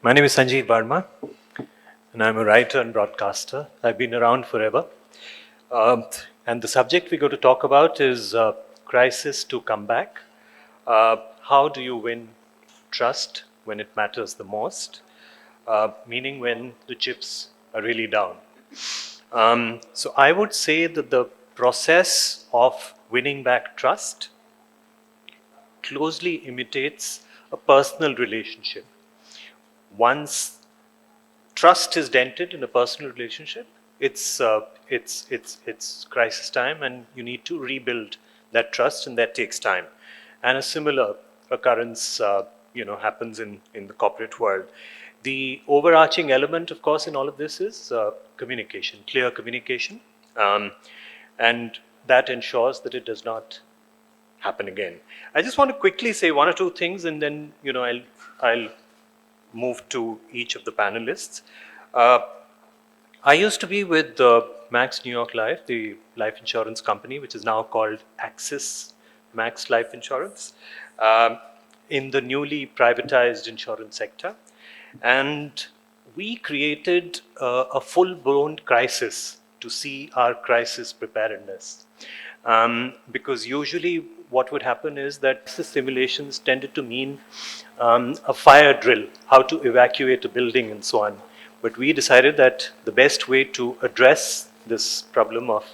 My name is Sanjeev Verma, and I'm a writer and broadcaster. I've been around forever. And the subject we're going to talk about is crisis to comeback. How do you win trust when it matters the most? Meaning when the chips are really down. So I would say that the process of winning back trust closely imitates a personal relationship. Once trust is dented in a personal relationship, it's crisis time, and you need to rebuild that trust, and that takes time. And a similar occurrence, happens in the corporate world. The overarching element, of course, in all of this is communication, clear communication, and that ensures that it does not happen again. I just want to quickly say one or two things, and then I'll move to each of the panelists. I used to be with Max New York Life, the life insurance company, which is now called Axis Max Life Insurance, in the newly privatized insurance sector. And we created a full-blown crisis to see our crisis preparedness. Because usually what would happen is that the simulations tended to mean a fire drill, how to evacuate a building and so on. But we decided that the best way to address this problem of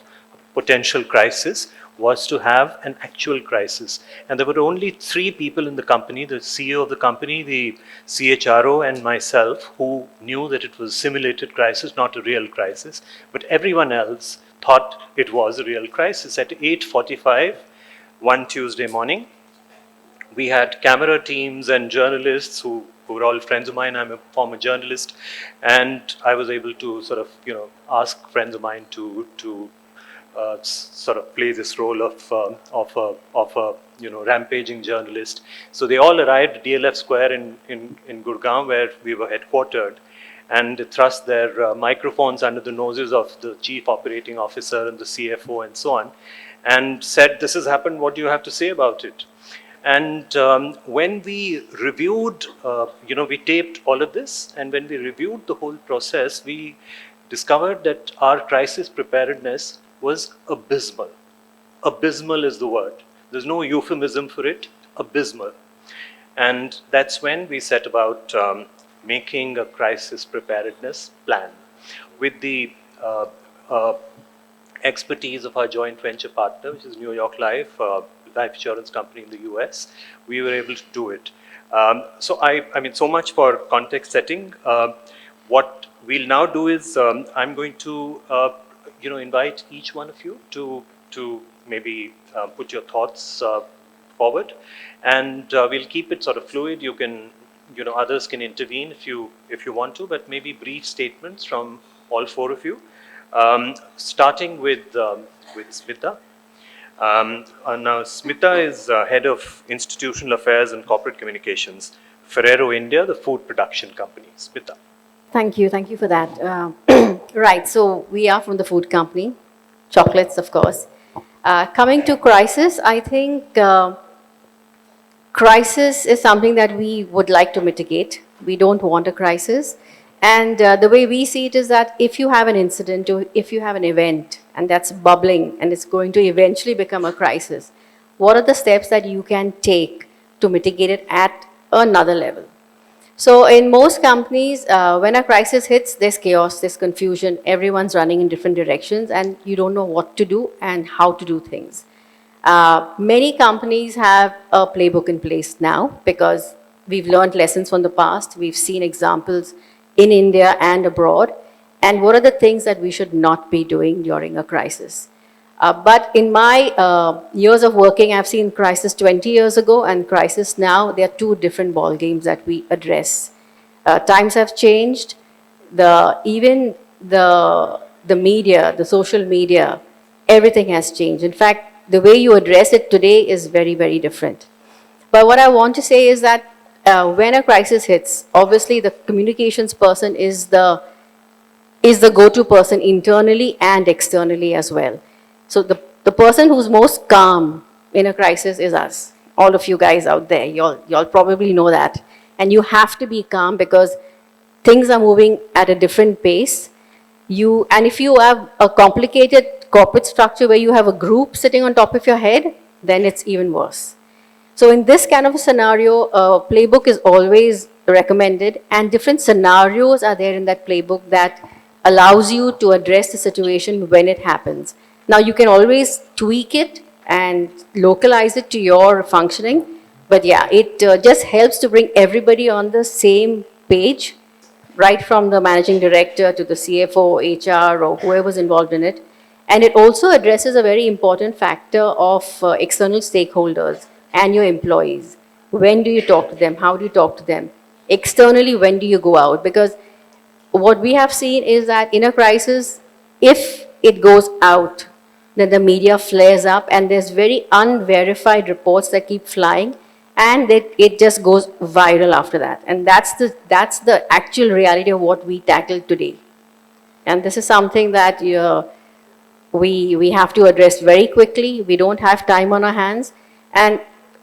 potential crisis was to have an actual crisis. And there were only 3 people in the company, the CEO of the company, the CHRO, and myself, who knew that it was a simulated crisis, not a real crisis. But everyone else thought it was a real crisis. At 8:45, one Tuesday morning, we had camera teams and journalists who were all friends of mine. I'm a former journalist, and I was able to sort of, ask friends of mine to sort of play this role of a rampaging journalist. So they all arrived at DLF Square in Gurgaon, where we were headquartered, and thrust their microphones under the noses of the chief operating officer and the CFO and so on, and said, "This has happened, what do you have to say about it?" And when we reviewed, we taped all of this, and when we reviewed the whole process, we discovered that our crisis preparedness was abysmal. Abysmal is the word. There's no euphemism for it, abysmal. And that's when we set about making a crisis preparedness plan. With the expertise of our joint venture partner, which is New York Life, life insurance company in the US, we were able to do it. So so much for context setting. What we'll now do is I'm going to invite each one of you to maybe put your thoughts forward, and we'll keep it sort of fluid. You can, others can intervene if you want to, but maybe brief statements from all 4 of you, starting with Smita. Now, Smita is head of institutional affairs and corporate communications, Ferrero India, the food production company. Smita. Thank you for that. Right, so we are from the food company, chocolates, of course. Coming to crisis, I think crisis is something that we would like to mitigate. We don't want a crisis. And the way we see it is that if you have an incident or if you have an event and that's bubbling and it's going to eventually become a crisis, what are the steps that you can take to mitigate it at another level? So in most companies, when a crisis hits, there's chaos, there's confusion, everyone's running in different directions, and you don't know what to do and how to do things. Many companies have a playbook in place now because we've learned lessons from the past. We've seen examples in India and abroad, and what are the things that we should not be doing during a crisis. But in my years of working, I've seen crisis 20 years ago and crisis now. There are 2 different ball games that we address. Times have changed. Even the media, the social media, everything has changed. In fact, the way you address it today is very, very different. But what I want to say is that when a crisis hits, obviously the communications person is the go-to person internally and externally as well. So the person who's most calm in a crisis is us. All of you guys out there, y'all probably know that. And you have to be calm because things are moving at a different pace. And if you have a complicated corporate structure where you have a group sitting on top of your head, then it's even worse. So in this kind of a scenario, a playbook is always recommended, and different scenarios are there in that playbook that allows you to address the situation when it happens. Now you can always tweak it and localize it to your functioning, but yeah, it just helps to bring everybody on the same page, right from the managing director to the CFO, HR, or whoever's involved in it. And it also addresses a very important factor of external stakeholders and your employees. When do you talk to them? How do you talk to them? Externally, when do you go out? Because what we have seen is that in a crisis, if it goes out, then the media flares up and there's very unverified reports that keep flying, and it just goes viral after that. And that's the actual reality of what we tackled today. And this is something that we have to address very quickly. We don't have time on our hands. And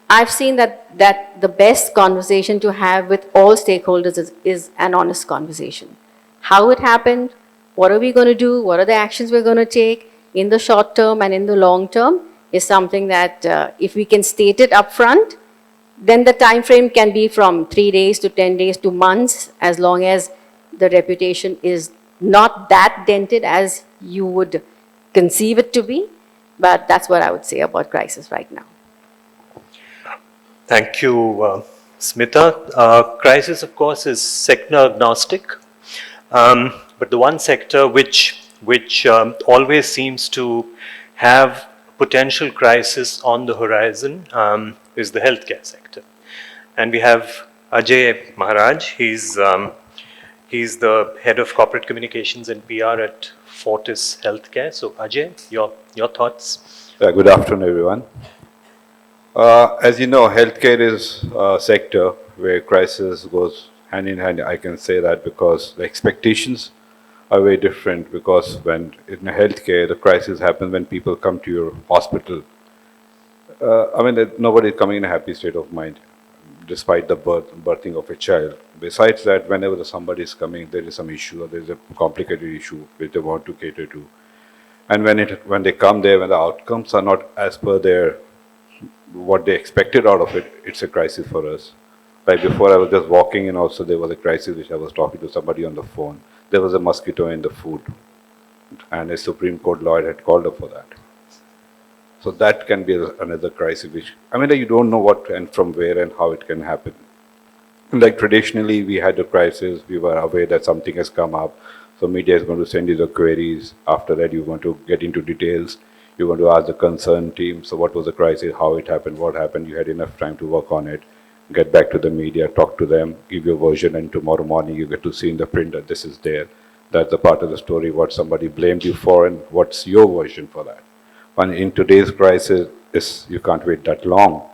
I've seen that the best conversation to have with all stakeholders is an honest conversation. How it happened, what are we going to do, what are the actions we're going to take in the short term and in the long term is something that if we can state it up front, then the time frame can be from 3 days to 10 days to months, as long as the reputation is not that dented as you would conceive it to be. But that's what I would say about crisis right now. Thank you, Smita. Crisis, of course, is sector agnostic, but the one sector which always seems to have potential crisis on the horizon is the healthcare sector. And we have Ajey Maharaj. He's the head of corporate communications and PR at Fortis Healthcare. So Ajey, your thoughts? Good afternoon, everyone. As you know, healthcare is a sector where crisis goes hand in hand. I can say that because the expectations are very different, because when in healthcare, the crisis happens when people come to your hospital. Nobody is coming in a happy state of mind, despite the birthing of a child. Besides that, whenever somebody is coming, there is some issue or there is a complicated issue which they want to cater to. And when they come there, when the outcomes are not as per what they expected out of it, it's a crisis for us. Like before, I was just walking and also there was a crisis which I was talking to somebody on the phone. There was a mosquito in the food and a Supreme Court lawyer had called up for that. So that can be another crisis which, you don't know what and from where and how it can happen. Like traditionally, we had a crisis, we were aware that something has come up. So media is going to send you the queries. After that, you want to get into details. You want to ask the concerned team, so what was the crisis, how it happened, what happened. You had enough time to work on it, get back to the media, talk to them, give your version, and tomorrow morning you get to see in the print that this is there. That's the part of the story, what somebody blamed you for and what's your version for that. And in today's crisis, you can't wait that long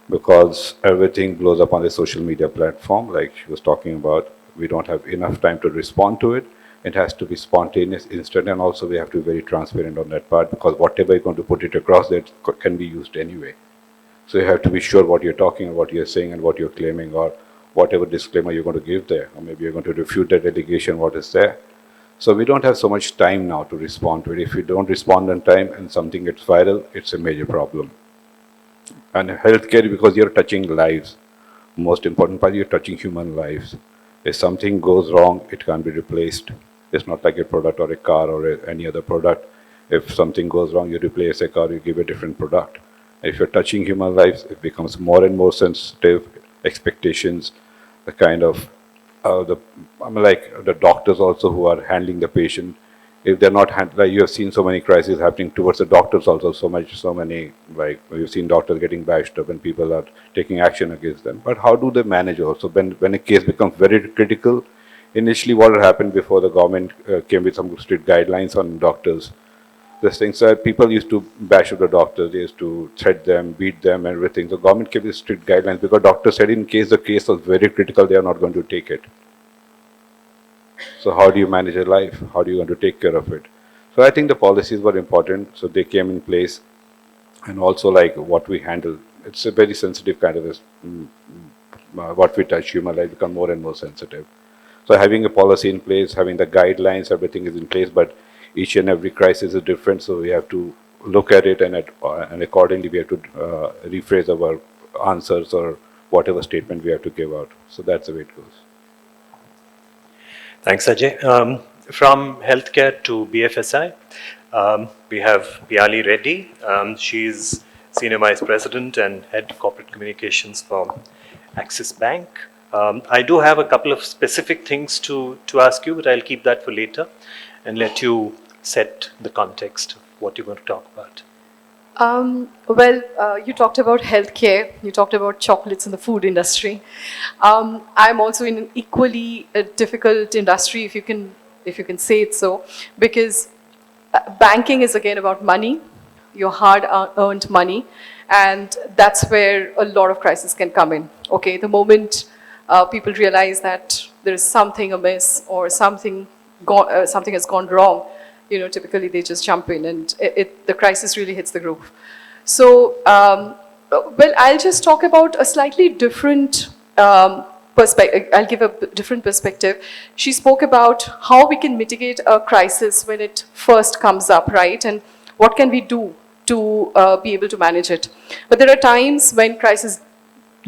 because everything blows up on the social media platform, like she was talking about. We don't have enough time to respond to it. It has to be spontaneous, instant, and also we have to be very transparent on that part, because whatever you're going to put it across, that can be used anyway. So you have to be sure what you're talking, what you're saying, and what you're claiming, or whatever disclaimer you're going to give there, or maybe you're going to refute that allegation, what is there. So we don't have so much time now to respond to it. If you don't respond on time and something gets viral, it's a major problem. And healthcare, because you're touching lives, most important part, you're touching human lives. If something goes wrong, it can't be replaced. It's not like a product or a car or any other product. If something goes wrong, you replace a car, you give a different product. If you're touching human lives, it becomes more and more sensitive. Expectations, the kind of the doctors also who are handling the patient. If they're not like you have seen so many crises happening towards the doctors also, so many, like you've seen doctors getting bashed up and people are taking action against them. But how do they manage also when a case becomes very critical? Initially, what had happened before the government came with some strict guidelines on doctors, these things that people used to bash up the doctors, they used to threat them, beat them, and everything. The government came with strict guidelines because doctors said in case the case was very critical, they are not going to take it. So how do you manage a life? How do you want to take care of it? So I think the policies were important, so they came in place, and also like what we handle. It's a very sensitive kind of what we touch, human life become more and more sensitive. So having a policy in place, having the guidelines, everything is in place, but each and every crisis is different, so we have to look at it, and accordingly we have to rephrase our answers or whatever statement we have to give out. So that's the way it goes. Thanks, Ajey. From healthcare to BFSI, we have Piyali Reddy. She's Senior Vice President and Head Corporate Communications for Axis Bank. I do have a couple of specific things to ask you, but I'll keep that for later and let you set the context of what you're going to talk about. You talked about healthcare, you talked about chocolates in the food industry. I'm also in an equally difficult industry, if you can say it so, because banking is again about money, your hard-earned money, and that's where a lot of crises can come in. Okay, the moment people realize that there is something amiss or something has gone wrong, typically they just jump in, and the crisis really hits the roof. So, I'll just talk about a slightly different perspective. I'll give a different perspective. She spoke about how we can mitigate a crisis when it first comes up, right? And what can we do to be able to manage it? But there are times when crises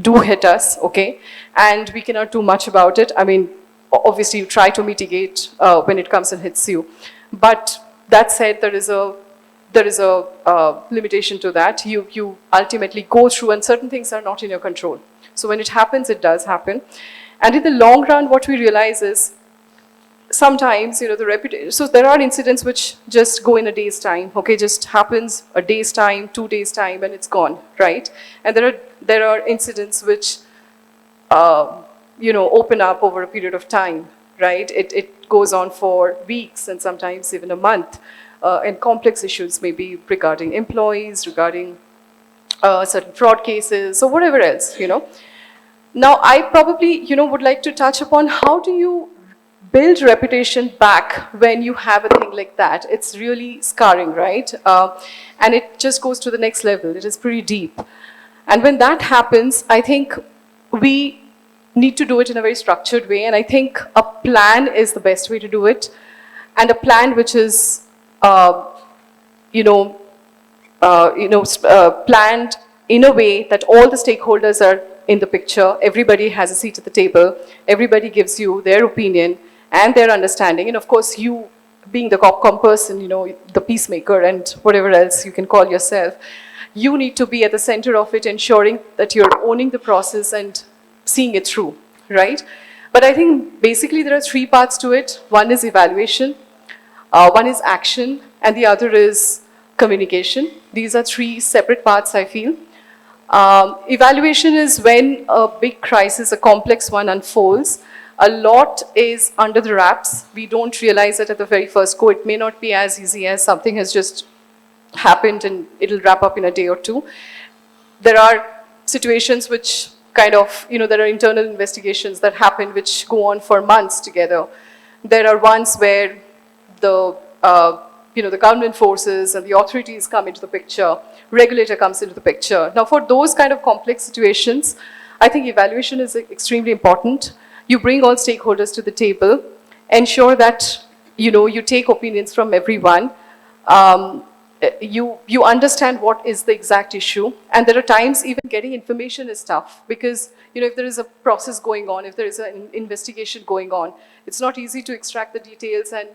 do hit us, okay, and we cannot do much about it. I mean, obviously you try to mitigate when it comes and hits you. But that said, there is a limitation to that. You ultimately go through, and certain things are not in your control. So when it happens, it does happen. And in the long run, what we realize is sometimes, the reputation. So there are incidents which just go in a day's time. Okay, just happens a day's time, 2 days time, and it's gone, right? And there are incidents which open up over a period of time. Right? It goes on for weeks and sometimes even a month. And complex issues may be regarding employees, regarding certain fraud cases, or whatever else, Now, I probably, would like to touch upon how do you build reputation back when you have a thing like that. It's really scarring, right? And it just goes to the next level. It is pretty deep. And when that happens, I think we need to do it in a very structured way, and I think a plan is the best way to do it, and a plan which is, planned in a way that all the stakeholders are in the picture. Everybody has a seat at the table. Everybody gives you their opinion and their understanding, and of course, you being the COPCOM person, the peacemaker and whatever else you can call yourself, you need to be at the center of it, ensuring that you're owning the process and seeing it through, right? But I think basically there are 3 parts to it. One is evaluation, one is action, and the other is communication. These are 3 separate parts, I feel. Evaluation is when a big crisis, a complex one, unfolds. A lot is under the wraps. We don't realize it at the very first go. It may not be as easy as something has just happened and it'll wrap up in a day or 2. There are situations which kind of, there are internal investigations that happen which go on for months together. There are ones where the government forces and the authorities come into the picture, regulator comes into the picture. Now, for those kind of complex situations, I think evaluation is extremely important. You bring all stakeholders to the table, ensure that, you take opinions from everyone. You understand what is the exact issue, and there are times even getting information is tough because if there is a process going on, if there is an investigation going on, it's not easy to extract the details and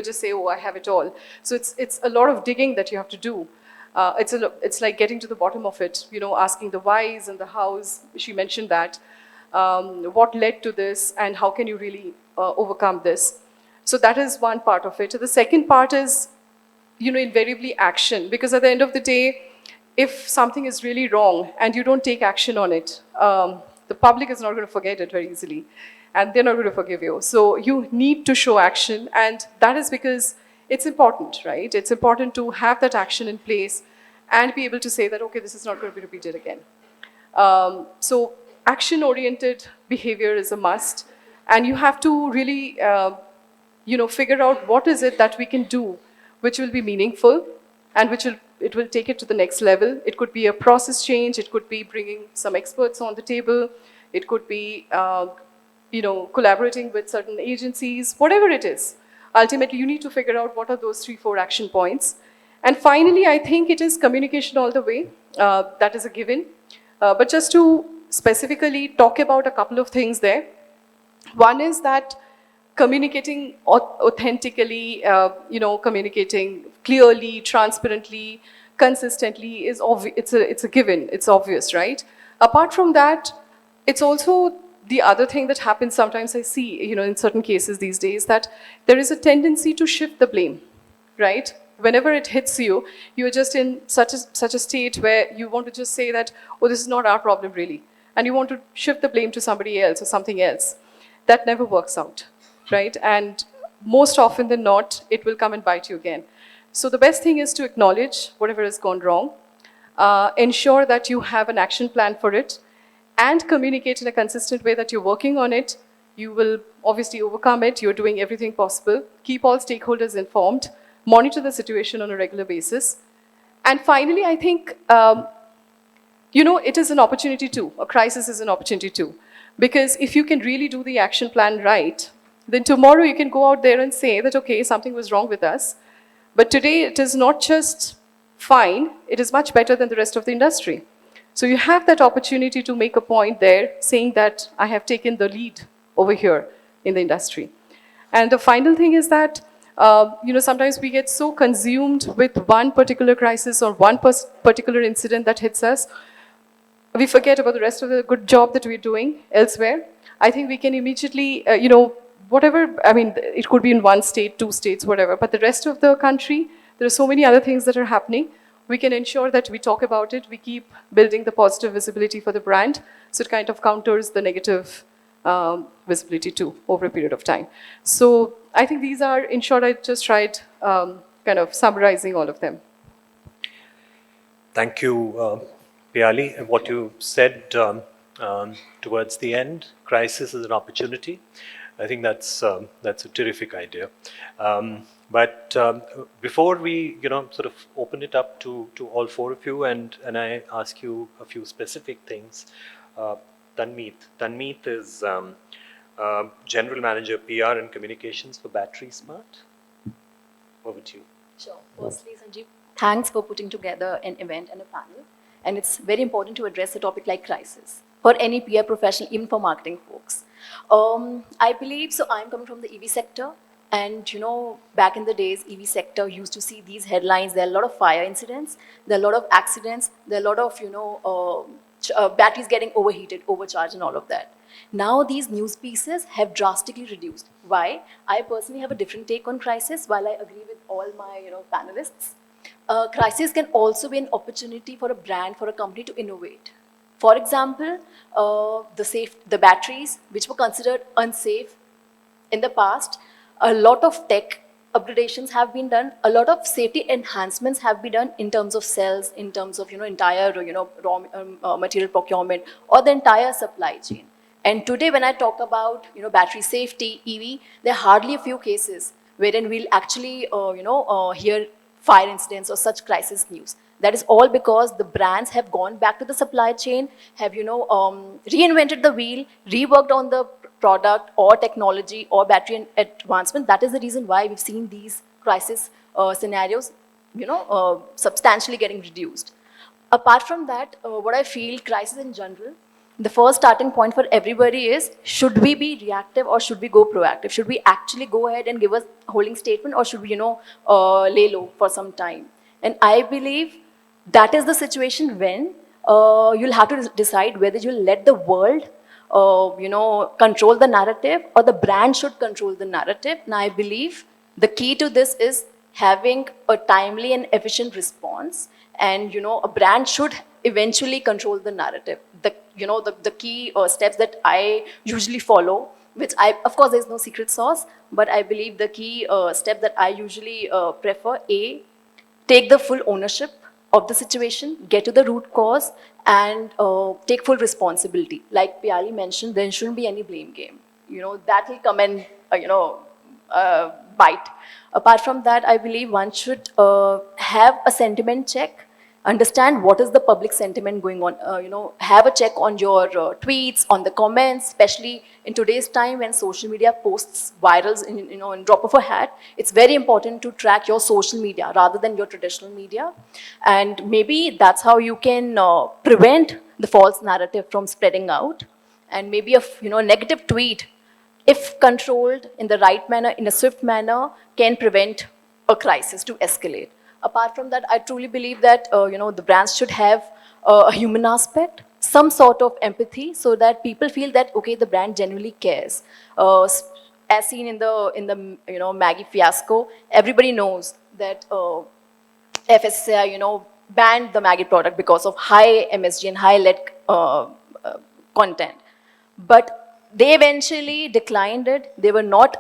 just say, oh, I have it all. So it's a lot of digging that you have to do. It's like getting to the bottom of it, asking the whys and the hows. She mentioned that. What led to this, and how can you really overcome this? So that is one part of it. The second part is invariably action, because at the end of the day, if something is really wrong and you don't take action on it, the public is not going to forget it very easily, and they're not going to forgive you. So you need to show action, and that is because it's important, right? It's important to have that action in place and be able to say that, okay, this is not going to be repeated again. So action-oriented behavior is a must, and you have to really, figure out what is it that we can do which will be meaningful and it will take it to the next level. It could be a process change, it could be bringing some experts on the table, it could be collaborating with certain agencies, whatever it is. Ultimately, you need to figure out what are those 3-4 action points. And finally, I think it is communication all the way. That is a given. But just to specifically talk about a couple of things there. One is that communicating authentically, communicating clearly, transparently, consistently is it's a given. It's obvious, right? Apart from that, it's also the other thing that happens sometimes I see, in certain cases these days, that there is a tendency to shift the blame, right? Whenever it hits you, you're just in such a state where you want to just say that, oh, this is not our problem really. And you want to shift the blame to somebody else or something else. That never works out, right? And most often than not, it will come and bite you again. So the best thing is to acknowledge whatever has gone wrong, ensure that you have an action plan for it, and communicate in a consistent way that you're working on it. You will obviously overcome it. You're doing everything possible. Keep all stakeholders informed. Monitor the situation on a regular basis. And finally, I think, it is an opportunity too. A crisis is an opportunity too. Because if you can really do the action plan right, then tomorrow you can go out there and say that, okay, something was wrong with us. But today it is not just fine, it is much better than the rest of the industry. So you have that opportunity to make a point there saying that I have taken the lead over here in the industry. And the final thing is that, sometimes we get so consumed with one particular crisis or one particular incident that hits us, we forget about the rest of the good job that we're doing elsewhere. I think we can immediately, it could be in one state, 2 states, whatever, but the rest of the country, there are so many other things that are happening. We can ensure that we talk about it, we keep building the positive visibility for the brand, so it kind of counters the negative visibility too over a period of time. So I think these are, in short, I just tried kind of summarizing all of them. Thank you, Piyali. What you said towards the end, crisis is an opportunity. I think that's a terrific idea. But before we, sort of open it up to all 4 of you, and I ask you a few specific things, Tanmeet. Tanmeet is General Manager PR and Communications for Battery Smart. Over to you. Sure. Firstly, Sanjeev, thanks for putting together an event and a panel. And it's very important to address a topic like crisis for any PR professional, even for marketing folks. I believe, so I'm coming from the EV sector. And, back in the days, EV sector used to see these headlines. There are a lot of fire incidents. There are a lot of accidents. There are a lot of, batteries getting overheated, overcharged, and all of that. Now, these news pieces have drastically reduced. Why? I personally have a different take on crisis, while I agree with all my, panelists. Crisis can also be an opportunity for a brand, for a company to innovate. For example, the batteries, which were considered unsafe in the past, a lot of tech upgradations have been done. A lot of safety enhancements have been done in terms of cells, in terms of entire raw material procurement, or the entire supply chain. And today, when I talk about battery safety, EV, there are hardly a few cases wherein we'll actually hear fire incidents or such crisis news. That is all because the brands have gone back to the supply chain, have reinvented the wheel, reworked on the product or technology or battery advancement. That is the reason why we've seen these crisis scenarios, substantially getting reduced. Apart from that, what I feel, crisis in general, the first starting point for everybody is, should we be reactive or should we go proactive? Should we actually go ahead and give a holding statement, or should we, lay low for some time? And I believe that is the situation when you'll have to decide whether you'll let the world control the narrative, or the brand should control the narrative. And I believe the key to this is having a timely and efficient response. And, a brand should eventually control the narrative. The key steps that I usually follow, which of course, there's no secret sauce, but I believe the key step that I usually prefer, take the full ownership of the situation, get to the root cause, and take full responsibility. Like Piyali mentioned, there shouldn't be any blame game. That will come and, bite. Apart from that, I believe one should have a sentiment check. understand what is the public sentiment going on, have a check on your tweets, on the comments, especially in today's time when social media posts virals in drop of a hat. It's very important to track your social media rather than your traditional media. And maybe that's how you can prevent the false narrative from spreading out. And maybe a negative tweet, if controlled in the right manner, in a swift manner, can prevent a crisis to escalate. Apart from that, I truly believe that the brands should have a human aspect, some sort of empathy, so that people feel that okay, the brand genuinely cares. As seen in the Maggie fiasco, everybody knows that FSCI banned the Maggie product because of high MSG and high lead content. But they eventually declined it. They were not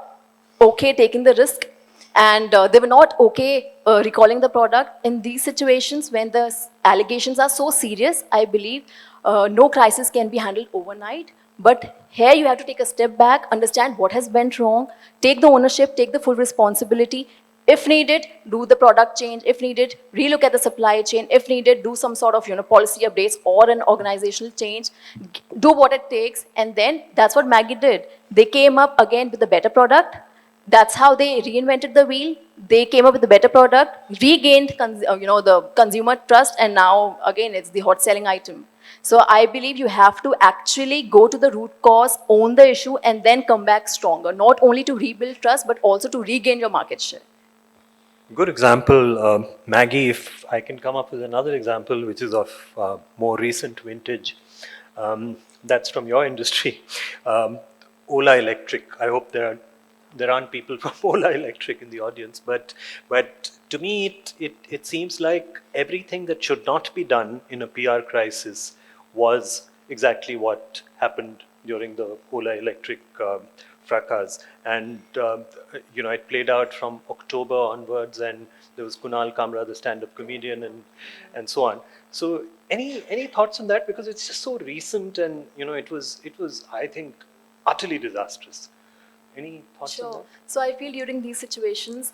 okay taking the risk, and they were not okay recalling the product. In these situations, when the allegations are so serious, I believe no crisis can be handled overnight. But here you have to take a step back, understand what has went wrong, take the ownership, take the full responsibility. If needed, do the product change. If needed, relook at the supply chain. If needed, do some sort of policy updates or an organizational change. Do what it takes, and then that's what Maggie did. They came up again with a better product. That's how they reinvented the wheel. They came up with a better product, regained the consumer trust, and now again it's the hot selling item. So I believe you have to actually go to the root cause, own the issue, and then come back stronger. Not only to rebuild trust, but also to regain your market share. Good example, Maggie. If I can come up with another example, which is of more recent vintage, that's from your industry, Ola Electric. I hope there aren't people from Ola Electric in the audience, but to me it seems like everything that should not be done in a PR crisis was exactly what happened during the Ola Electric fracas. And it played out from October onwards, and there was Kunal Kamra, the stand-up comedian, and so on. So any thoughts on that? Because it's just so recent, and it was I think utterly disastrous. Any thoughts on that? Sure. So I feel during these situations,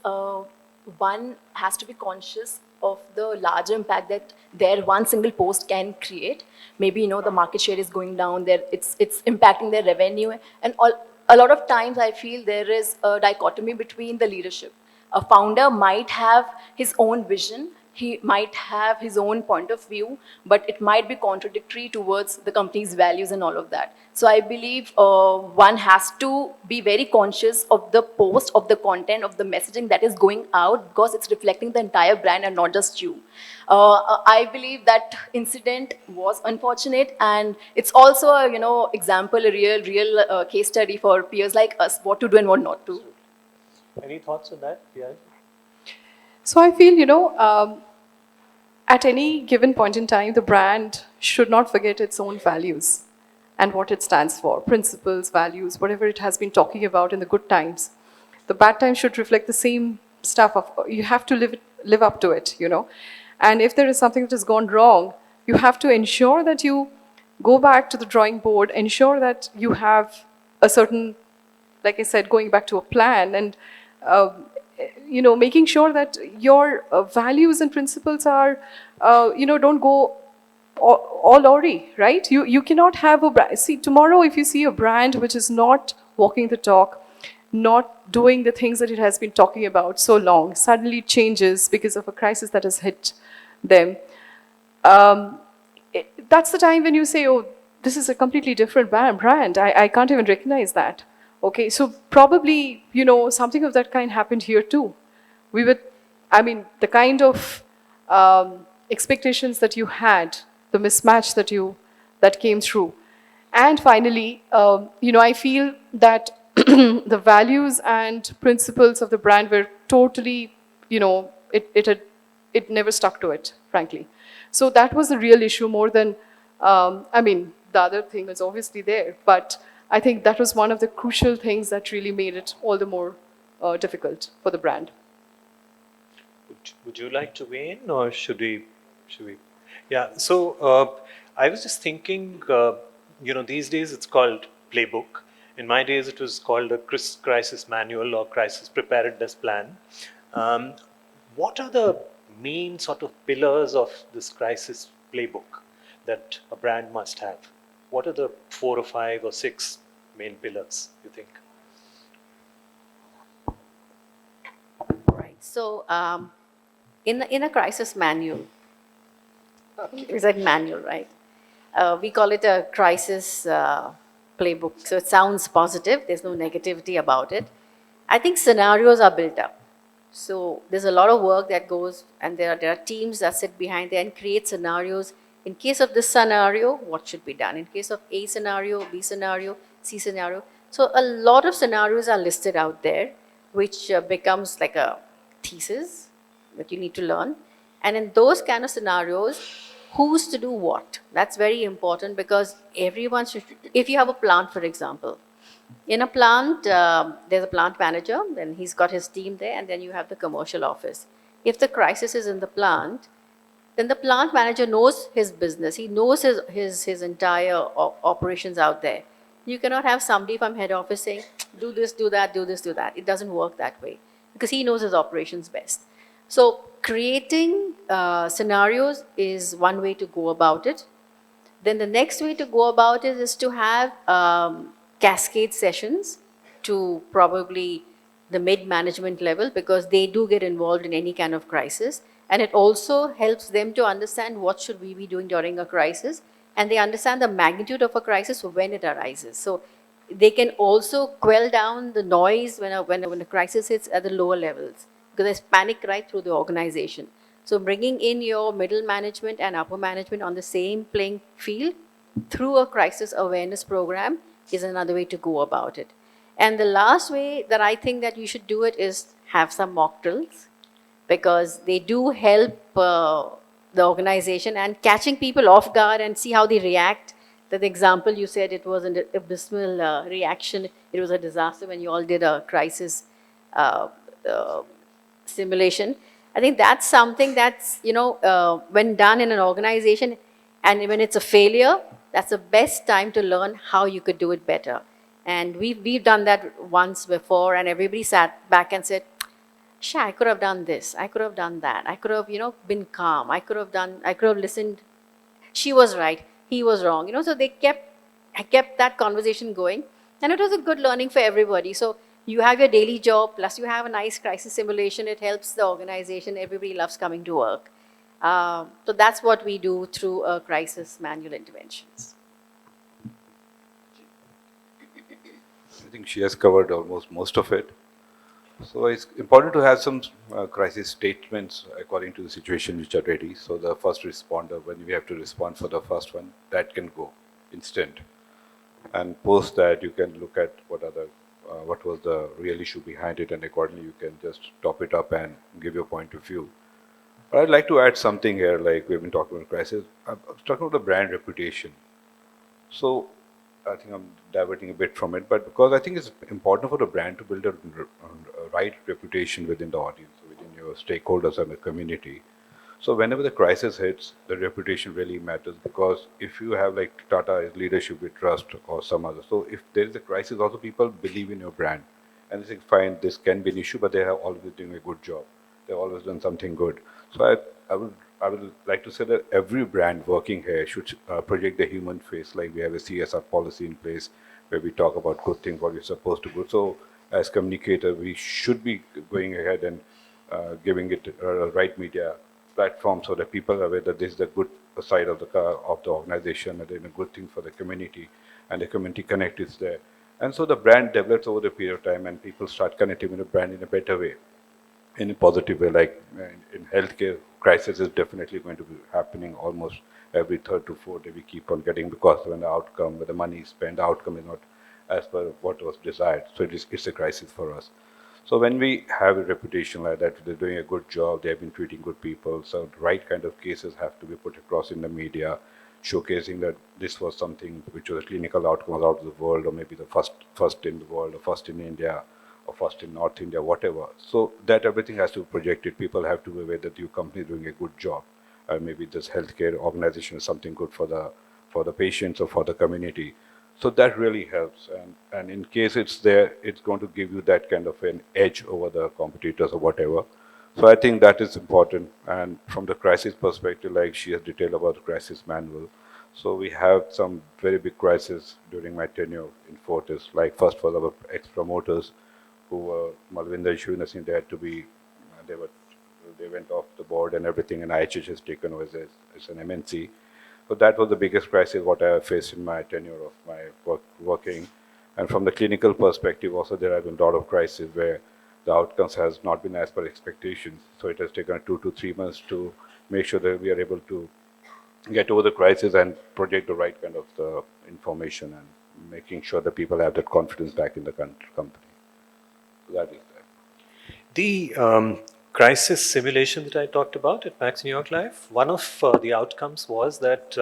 one has to be conscious of the larger impact that their one single post can create. Maybe the market share is going down. It's impacting their revenue, and a lot of times I feel there is a dichotomy between the leadership. A founder might have his own vision. He might have his own point of view, but it might be contradictory towards the company's values and all of that. So I believe one has to be very conscious of the post, of the content, of the messaging that is going out, because it's reflecting the entire brand and not just you. I believe that incident was unfortunate, and it's also a example, a real case study for peers like us, what to do and what not to. Any thoughts on that, Piyali? So I feel, at any given point in time, the brand should not forget its own values and what it stands for, principles, values, whatever it has been talking about in the good times. The bad times should reflect the same stuff. You have to live up to it, And if there is something that has gone wrong, you have to ensure that you go back to the drawing board, ensure that you have a certain, like I said, going back to a plan, and making sure that your values and principles are, don't go all awry, right? You cannot have a brand. See, tomorrow if you see a brand which is not walking the talk, not doing the things that it has been talking about so long, suddenly changes because of a crisis that has hit them. That's the time when you say, oh, this is a completely different brand. I can't even recognize that. Okay, so probably, something of that kind happened here too. The kind of expectations that you had, the mismatch that came through. And finally, I feel that the values and principles of the brand were totally, it never stuck to it, frankly. So that was the real issue more than, the other thing was obviously there, but I think that was one of the crucial things that really made it all the more difficult for the brand. Would you like to weigh in, or should we? Yeah. So I was just thinking, these days it's called playbook. In my days, it was called a crisis manual or crisis preparedness plan. What are the main sort of pillars of this crisis playbook that a brand must have? What are the 4 or 5 or 6 main pillars, you think? Right. So, in a crisis manual, it's like manual, right? We call it a crisis playbook. So it sounds positive. There's no negativity about it. I think scenarios are built up. So there's a lot of work that goes, and there are teams that sit behind there and create scenarios. In case of this scenario, what should be done? In case of A scenario, B scenario, C scenario. So a lot of scenarios are listed out there, which becomes like a thesis that you need to learn. And in those kind of scenarios, who's to do what? That's very important because everyone should, if you have a plant, for example, in a plant, there's a plant manager, then he's got his team there, and then you have the commercial office. If the crisis is in the plant, then the plant manager knows his business. He knows his entire operations out there. You cannot have somebody from head office saying, do this, do that, do this, do that. It doesn't work that way because he knows his operations best. So creating scenarios is one way to go about it. Then the next way to go about it is to have cascade sessions to probably the mid-management level because they do get involved in any kind of crisis. And it also helps them to understand what should we be doing during a crisis. And they understand the magnitude of a crisis when it arises. So they can also quell down the noise when a crisis hits at the lower levels because there's panic right through the organization. So bringing in your middle management and upper management on the same playing field through a crisis awareness program is another way to go about it. And the last way that I think that you should do it is have some mock drills because they do help the organization and catching people off guard and see how they react. That example you said it was an abysmal reaction. It was a disaster when you all did a crisis simulation. I think that's something that's, when done in an organization and when it's a failure, that's the best time to learn how you could do it better. And we've done that once before and everybody sat back and said, Shah, I could have done this. I could have done that. I could have, been calm. I could have listened. She was right. He was wrong. So I kept that conversation going. And it was a good learning for everybody. So you have your daily job, plus you have a nice crisis simulation. It helps the organization. Everybody loves coming to work. So that's what we do through crisis manual interventions. I think she has covered almost most of it. So it's important to have some crisis statements according to the situation which are ready. So the first responder, when we have to respond for the first one, that can go instant. And post that, you can look at what was the real issue behind it, and accordingly you can just top it up and give your point of view. But I'd like to add something here, like we've been talking about crisis. I'm talking about the brand reputation. So I think I'm diverting a bit from it, but because I think it's important for the brand to build a right reputation within the audience, within your stakeholders and the community. So whenever the crisis hits, the reputation really matters because if you have like Tata leadership with trust or some other, so if there is a crisis, also people believe in your brand and they think, fine, this can be an issue, but they have always doing a good job. They've always done something good. So I would like to say that every brand working here should project the human face, like we have a CSR policy in place where we talk about good things, what we're supposed to do. So as communicator, we should be going ahead and giving it a right media platform so that people are aware that this is the good side of the organization and then a good thing for the community and the community connect is there. And so the brand develops over the period of time and people start connecting with the brand in a better way, in a positive way. Like in healthcare, crisis is definitely going to be happening almost every third to fourth day we keep on getting because when the money is spent, the outcome is not as per what was desired. So it's a crisis for us. So when we have a reputation like that, they're doing a good job, they have been treating good people, so the right kind of cases have to be put across in the media, showcasing that this was something which was a clinical outcome out of the world, or maybe the first in the world, or first in India, or first in North India, whatever. So that everything has to be projected. People have to be aware that your company is doing a good job. Maybe this healthcare organization is something good for the patients or for the community. So that really helps, and in case it's there, it's going to give you that kind of an edge over the competitors or whatever. So I think that is important. And from the crisis perspective, like she has detailed about the crisis manual, so we have some very big crises during my tenure in Fortis. Like first was our ex-promoters who were Malvinder Shivina Singh, they had to be, they were, they went off the board and everything, and IHH has taken over as an MNC. So that was the biggest crisis what I faced in my tenure of my working. And from the clinical perspective, also there have been a lot of crises where the outcomes has not been as per expectations. So it has taken 2 to 3 months to make sure that we are able to get over the crisis and project the right kind of the information and making sure that people have that confidence back in the company. So that is that. The crisis simulation that I talked about at Max New York Life, one of the outcomes was that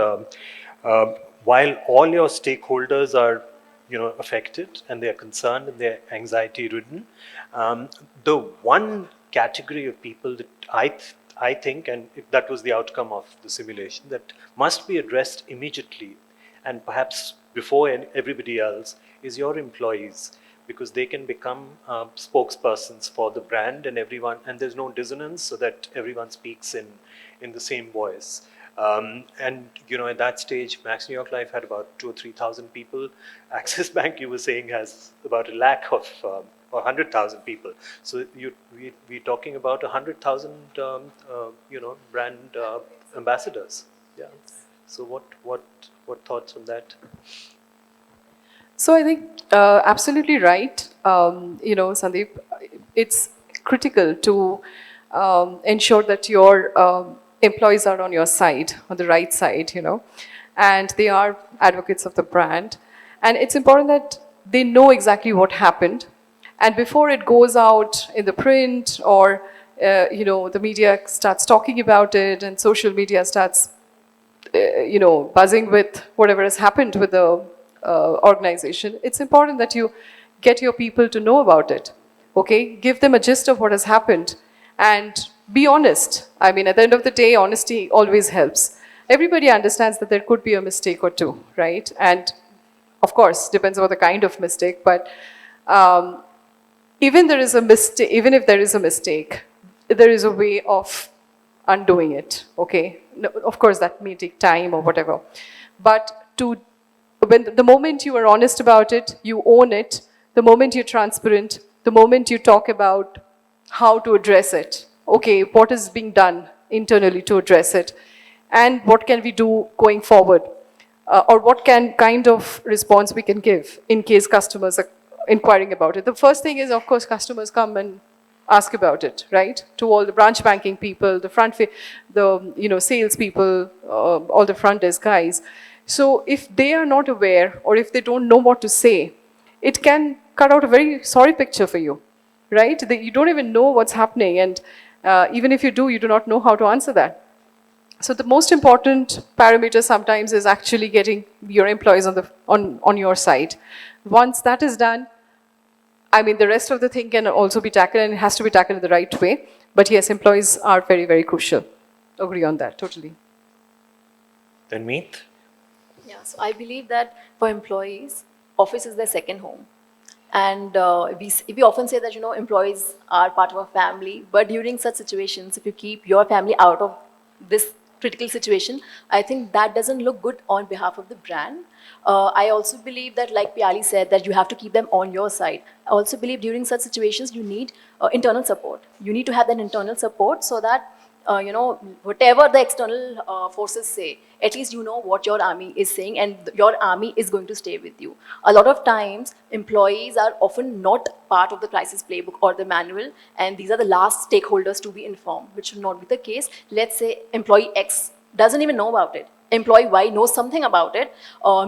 while all your stakeholders are, affected and they are concerned and they're anxiety ridden, the one category of people that I think, and that was the outcome of the simulation, that must be addressed immediately and perhaps before everybody else is your employees, because they can become spokespersons for the brand and everyone, and there's no dissonance, so that everyone speaks in the same voice. And at that stage, Max New York Life had about 2 or 3,000 people. Axis Bank, you were saying, has about 1 lakh of or 100,000 people. So we're talking about 100,000 brand ambassadors. Yeah. So what thoughts on that? So I think absolutely right. Sandeep, it's critical to ensure that your employees are on your side, on the right side, and they are advocates of the brand. And it's important that they know exactly what happened. And before it goes out in the print or, the media starts talking about it and social media starts buzzing with whatever has happened with the organization, it's important that you get your people to know about it. Okay, give them a gist of what has happened and be honest. I mean, at the end of the day, honesty always helps. Everybody understands that there could be a mistake or two, right? And of course, depends on the kind of mistake, but even if there is a mistake, there is a way of undoing it. Okay, no, of course that may take time or whatever, but when the moment you are honest about it, you own it. The moment you're transparent, the moment you talk about how to address it. Okay, what is being done internally to address it, and what can we do going forward, or what kind of response we can give in case customers are inquiring about it. The first thing is, of course, customers come and ask about it, right? To all the branch banking people, the sales people, all the front desk guys. So if they are not aware or if they don't know what to say, it can cut out a very sorry picture for you, right? You don't even know what's happening, and even if you do, you do not know how to answer that. So the most important parameter sometimes is actually getting your employees on your side. Once that is done, I mean, the rest of the thing can also be tackled, and it has to be tackled in the right way. But yes, employees are very, very crucial. Agree on that, totally. Tanmeet? Yeah, so I believe that for employees, office is their second home. And we often say that, employees are part of a family, but during such situations, if you keep your family out of this critical situation, I think that doesn't look good on behalf of the brand. I also believe that, like Piyali said, that you have to keep them on your side. I also believe during such situations, you need internal support. You need to have that internal support so that, whatever the external forces say, at least you know what your army is saying, and your army is going to stay with you. A lot of times, employees are often not part of the crisis playbook or the manual, and these are the last stakeholders to be informed, which should not be the case. Let's say employee X doesn't even know about it. Employee Y knows something about it.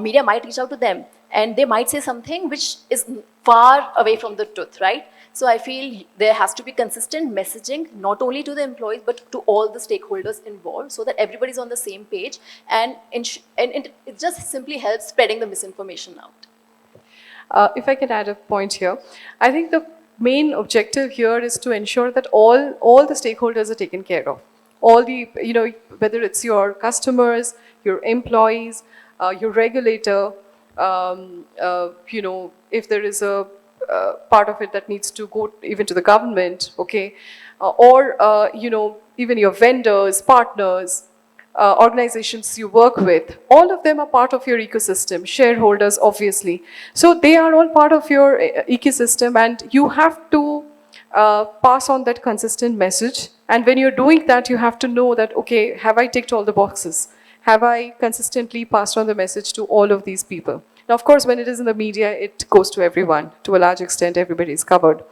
Media might reach out to them, and they might say something which is far away from the truth, right? So I feel there has to be consistent messaging, not only to the employees, but to all the stakeholders involved, so that everybody's on the same page, and it just simply helps spreading the misinformation out. If I can add a point here, I think the main objective here is to ensure that all the stakeholders are taken care of. All the, whether it's your customers, your employees, your regulator, if there is part of it that needs to go even to the government, okay? Or, even your vendors, partners, organizations you work with, all of them are part of your ecosystem, shareholders, obviously. So they are all part of your ecosystem, and you have to pass on that consistent message. And when you're doing that, you have to know that, okay, have I ticked all the boxes? Have I consistently passed on the message to all of these people? Now, of course, when it is in the media, it goes to everyone. To a large extent, everybody is covered.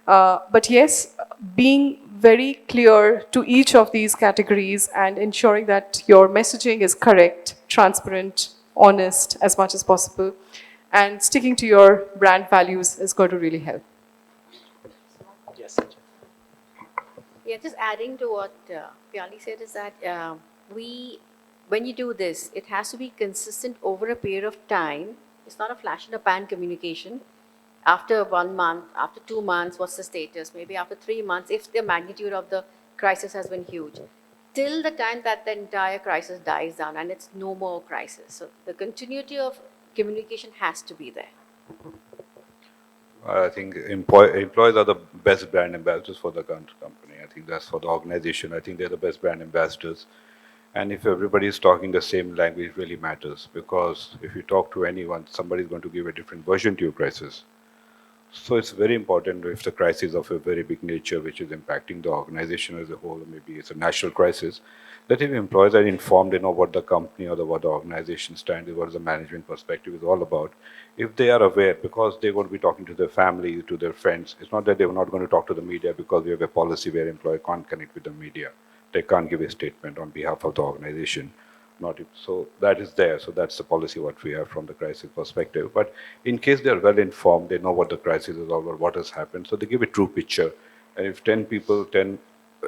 But yes, being very clear to each of these categories and ensuring that your messaging is correct, transparent, honest as much as possible, and sticking to your brand values is going to really help. Yes. Yeah, just adding to what Piyali said is that when you do this, it has to be consistent over a period of time. It's not a flash in the pan communication. After 1 month, after 2 months, what's the status? Maybe after 3 months, if the magnitude of the crisis has been huge. Till the time that the entire crisis dies down and it's no more crisis. So the continuity of communication has to be there. I think employees are the best brand ambassadors for the company. I think that's for the organization. I think they're the best brand ambassadors. And if everybody is talking the same language, it really matters. Because if you talk to anyone, somebody is going to give a different version to your crisis. So it's very important if the crisis of a very big nature, which is impacting the organization as a whole, maybe it's a national crisis, that if employees are informed, they know what the company or what the organization stands, what the management perspective is all about. If they are aware, because they're going to be talking to their family, to their friends, it's not that they're not going to talk to the media because we have a policy where employee can't connect with the media. They can't give a statement on behalf of the organization. Not if, so that is there. So that's the policy what we have from the crisis perspective. But in case they are well informed, they know what the crisis is all about, what has happened. So they give a true picture. And if 10 people, 10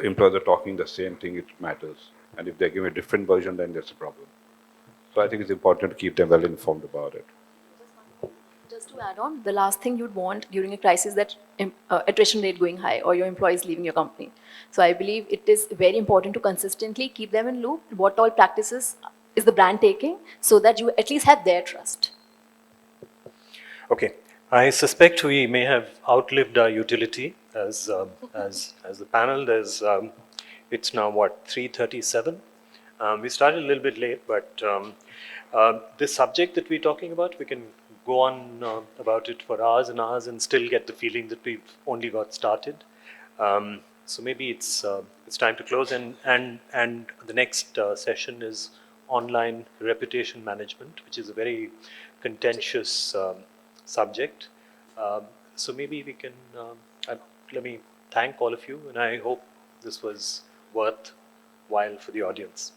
employees are talking the same thing, it matters. And if they give a different version, then that's a problem. So I think it's important to keep them well informed about it. Just to add on, the last thing you'd want during a crisis that attrition rate going high or your employees leaving your company. So I believe it is very important to consistently keep them in loop. What all practices is the brand taking so that you at least have their trust. Okay. I suspect we may have outlived our utility as the panel. It's now what, 3:37. We started a little bit late, but this subject that we're talking about, we can go on about it for hours and hours and still get the feeling that we've only got started. So maybe it's time to close, and the next session is online reputation management, which is a very contentious subject. So maybe we can let me thank all of you, and I hope this was worthwhile for the audience.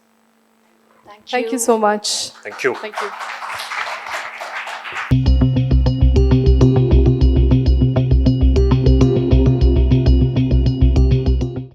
Thank you. Thank you so much. Thank you. Thank you.